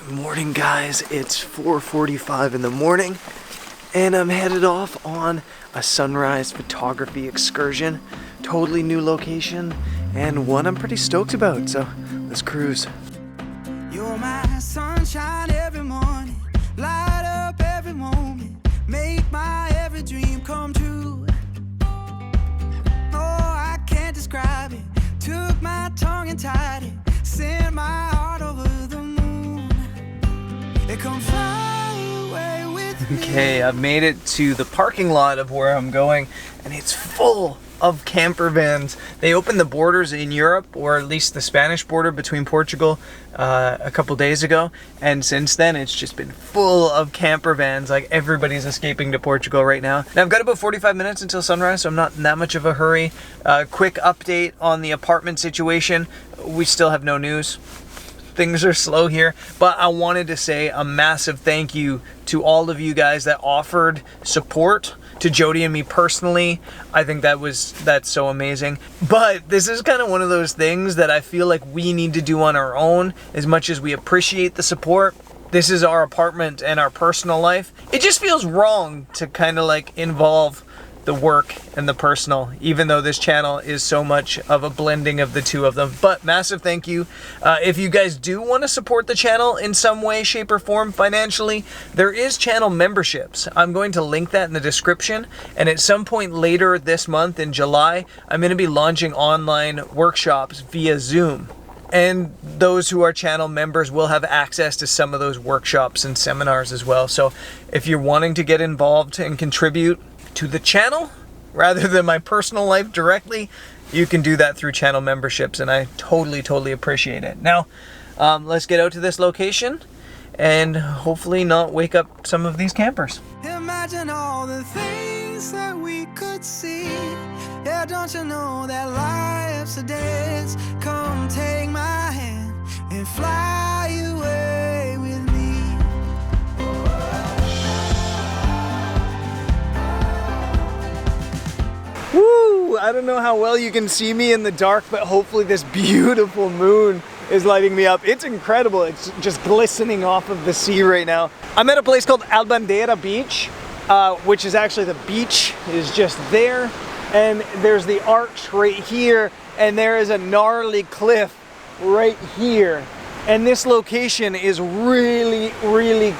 Good morning, guys. It's 4:45 in the morning and I'm headed off on a sunrise photography excursion. Totally new location and one I'm pretty stoked about, so let's cruise. You're my sunshine every morning, light up every moment, make my every dream come true. Oh, I can't describe it, took my tongue and tied it, sent my heart over the moon. It come fly away with me. Okay, I've made it to the parking lot of where I'm going and it's full of camper vans. They opened the borders in Europe, or at least the Spanish border between Portugal a couple days ago, and since then it's just been full of camper vans. Like, everybody's escaping to Portugal right now. Now I've got about 45 minutes until sunrise, so I'm not in that much of a hurry. Quick update on the apartment situation. We still have no news. Things are slow here, but I wanted to say a massive thank you to all of you guys that offered support to Jody and me personally. I think that's so amazing. But this is kind of one of those things that I feel like we need to do on our own. As much as we appreciate the support, this is our apartment and our personal life. It just feels wrong to kind of like involve the work and the personal, even though this channel is so much of a blending of the two of them. But massive thank you. If you guys do want to support the channel in some way, shape, or form financially, there is channel memberships. I'm going to link that in the description, and at some point later this month in July, I'm going to be launching online workshops via Zoom. And those who are channel members will have access to some of those workshops and seminars as well. So if you're wanting to get involved and contribute to the channel rather than my personal life directly, you can do that through channel memberships, and I totally appreciate it. Now let's get out to this location and hopefully not wake up some of these campers. Imagine all the things that we could see. Yeah, don't you know that life's a dance? Come take my hand and fly away with me. Woo! I don't know how well you can see me in the dark, but hopefully this beautiful moon is lighting me up. It's incredible. It's just glistening off of the sea right now. I'm at a place called Albandeira Beach, which is actually, the beach is just there. And there's the arch right here, and there is a gnarly cliff right here. And this location is really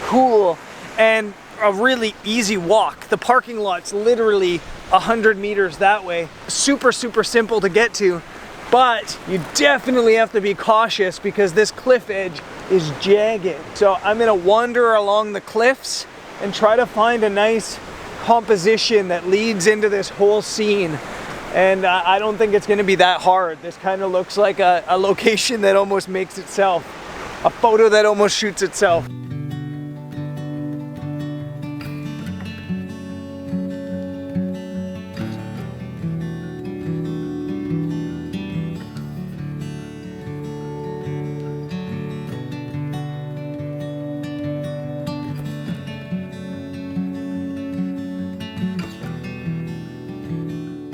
cool and a really easy walk. The parking lot's literally 100 meters that way. Super simple to get to, but you definitely have to be cautious because this cliff edge is jagged. So I'm gonna wander along the cliffs and try to find a nice composition that leads into this whole scene. And I don't think it's gonna be that hard. This kind of looks like a location that almost makes itself, a photo that almost shoots itself.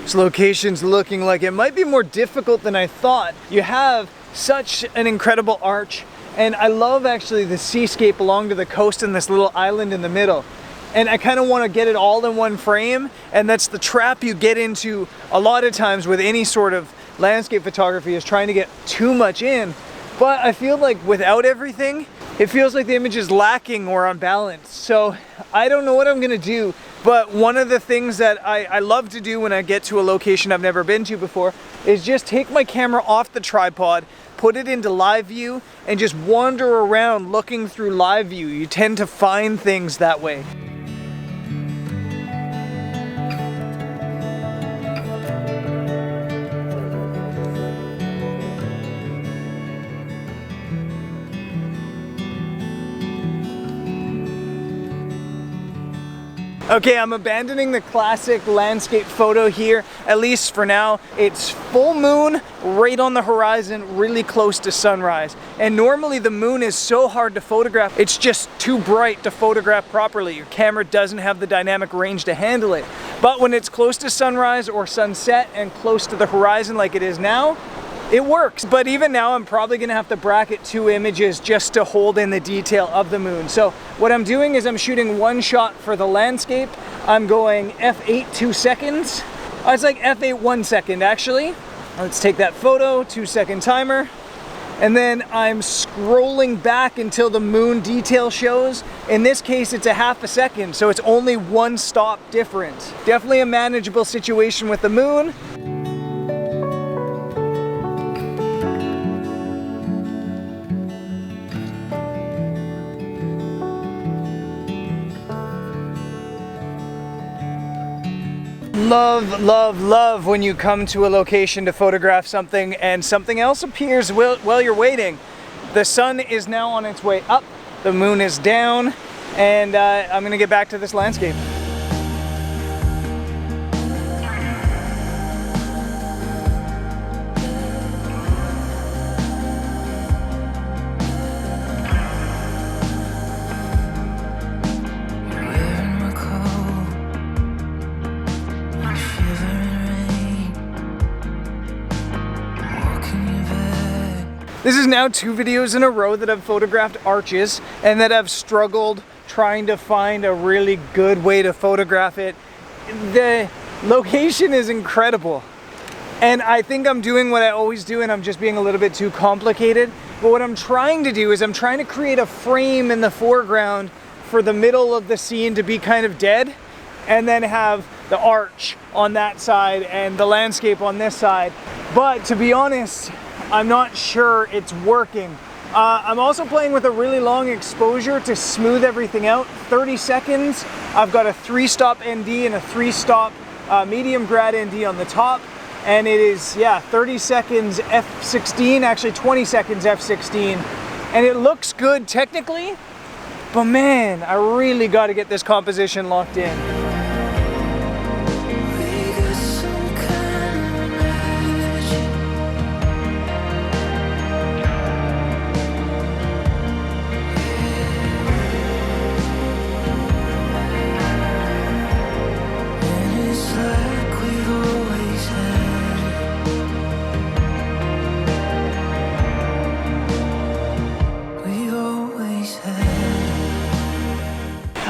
This location's looking like it might be more difficult than I thought. You have such an incredible arch, and I love actually the seascape along to the coast and this little island in the middle. And I kind of want to get it all in one frame, and that's the trap you get into a lot of times with any sort of landscape photography, is trying to get too much in. But I feel like without everything, it feels like the image is lacking or unbalanced. So I don't know what I'm gonna do, but one of the things that I love to do when I get to a location I've never been to before is just take my camera off the tripod, put it into live view, and just wander around looking through live view. You tend to find things that way. Okay, I'm abandoning the classic landscape photo here, at least for now. It's full moon right on the horizon, really close to sunrise. And normally the moon is so hard to photograph, it's just too bright to photograph properly. Your camera doesn't have the dynamic range to handle it. But when it's close to sunrise or sunset and close to the horizon like it is now, It works, but even now I'm probably gonna have to bracket 2 images just to hold in the detail of the moon. So what I'm doing is I'm shooting 1 shot for the landscape. I'm going f8 2 seconds. Oh, it's like f8 1 second actually. Let's take that photo, 2-second timer. And then I'm scrolling back until the moon detail shows. In this case, it's a ½ second, so it's only 1 stop different. Definitely a manageable situation with the moon. Love, love, love when you come to a location to photograph something and something else appears while you're waiting. The sun is now on its way up, the moon is down, and I'm gonna get back to this landscape. This is now 2 videos in a row that I've photographed arches and that I've struggled trying to find a really good way to photograph it. The location is incredible. And I think I'm doing what I always do and I'm just being a little bit too complicated. But what I'm trying to do is I'm trying to create a frame in the foreground for the middle of the scene to be kind of dead, and then have the arch on that side and the landscape on this side. But to be honest, I'm not sure it's working. I'm also playing with a really long exposure to smooth everything out. 30 seconds. I've got a 3-stop ND and a 3-stop medium grad ND on the top. And it is, yeah, 30 seconds f16, actually 20 seconds f16. And it looks good technically, but man, I really got to get this composition locked in.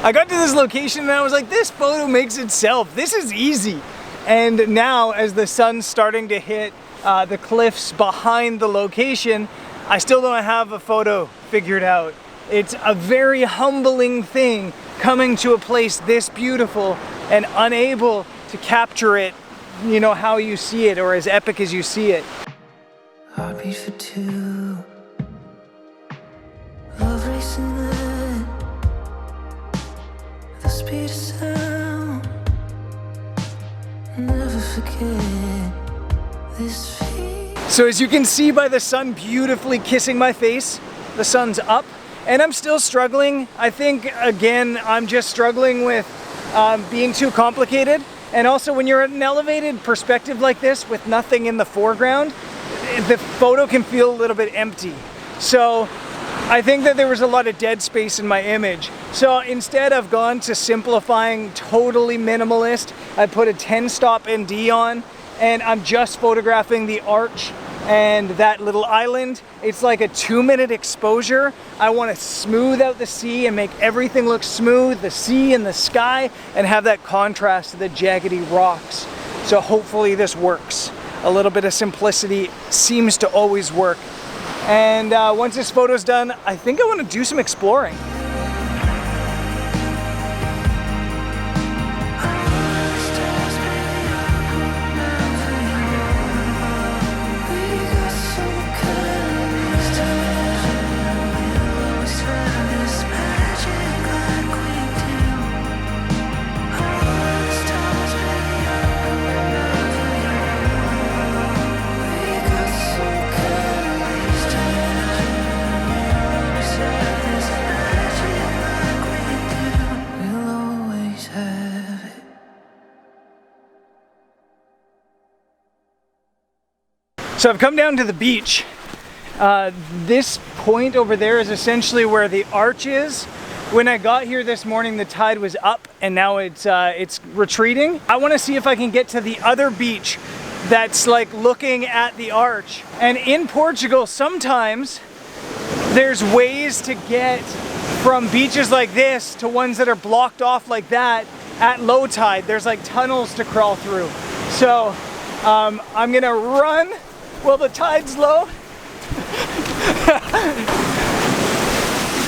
I got to this location and I was like, this photo makes itself. This is easy. And now as the sun's starting to hit the cliffs behind the location, I still don't have a photo figured out. It's a very humbling thing coming to a place this beautiful and unable to capture it, you know, how you see it or as epic as you see it. Heartbeat for 2, love racing then, the speed of sound, never forget this feeling. So as you can see by the sun beautifully kissing my face, the sun's up and I'm still struggling. I think again, I'm just struggling with being too complicated. And also when you're at an elevated perspective like this with nothing in the foreground, the photo can feel a little bit empty. So I think that there was a lot of dead space in my image. So instead I've gone to simplifying totally minimalist. I put a 10-stop ND on and I'm just photographing the arch and that little island. It's like a 2-minute exposure. I want to smooth out the sea and make everything look smooth, the sea and the sky, and have that contrast to the jaggedy rocks. So hopefully this works. A little bit of simplicity seems to always work. And once this photo's done, I think I want to do some exploring. So I've come down to the beach. This point over there is essentially where the arch is. When I got here this morning, the tide was up and now it's retreating. I want to see if I can get to the other beach that's like looking at the arch. And in Portugal, sometimes there's ways to get from beaches like this to ones that are blocked off like that at low tide. There's like tunnels to crawl through. So I'm gonna run while the tide's low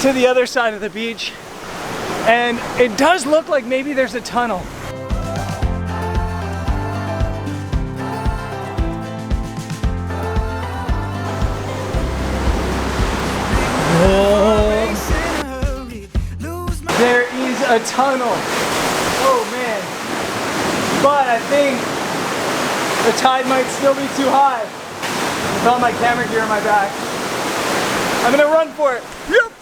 to the other side of the beach. And it does look like maybe there's a tunnel. There is a tunnel. Oh man. But I think the tide might still be too high. With all my camera gear on my back. I'm gonna run for it. Yep.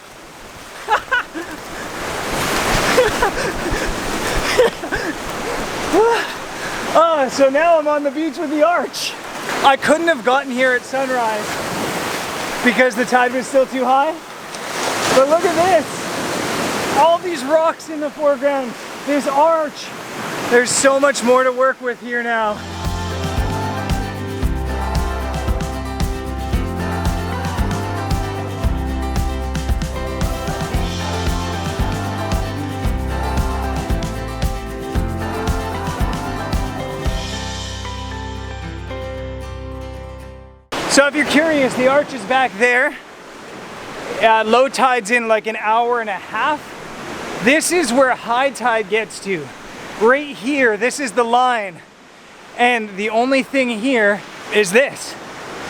So now I'm on the beach with the arch. I couldn't have gotten here at sunrise because the tide was still too high. But look at this. All these rocks in the foreground. This arch. There's so much more to work with here now. So if you're curious, the arch is back there. Low tide's in like an hour and a half. This is where high tide gets to. Right here, this is the line. And the only thing here is this.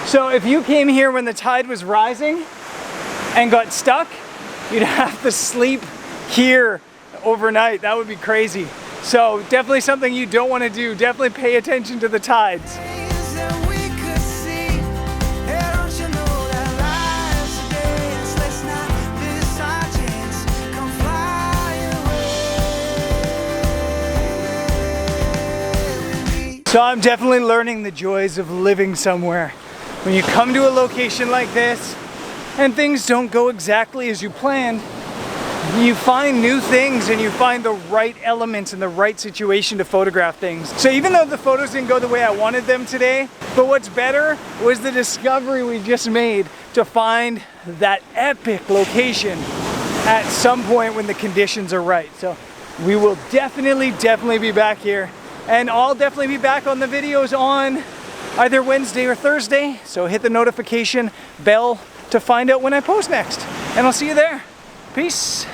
So if you came here when the tide was rising and got stuck, you'd have to sleep here overnight. That would be crazy. So definitely something you don't want to do. Definitely pay attention to the tides. So I'm definitely learning the joys of living somewhere. When you come to a location like this and things don't go exactly as you planned, you find new things and you find the right elements and the right situation to photograph things. So even though the photos didn't go the way I wanted them today, but what's better was the discovery we just made to find that epic location at some point when the conditions are right. So we will definitely be back here. And I'll definitely be back on the videos on either Wednesday or Thursday. So hit the notification bell to find out when I post next. And I'll see you there. Peace.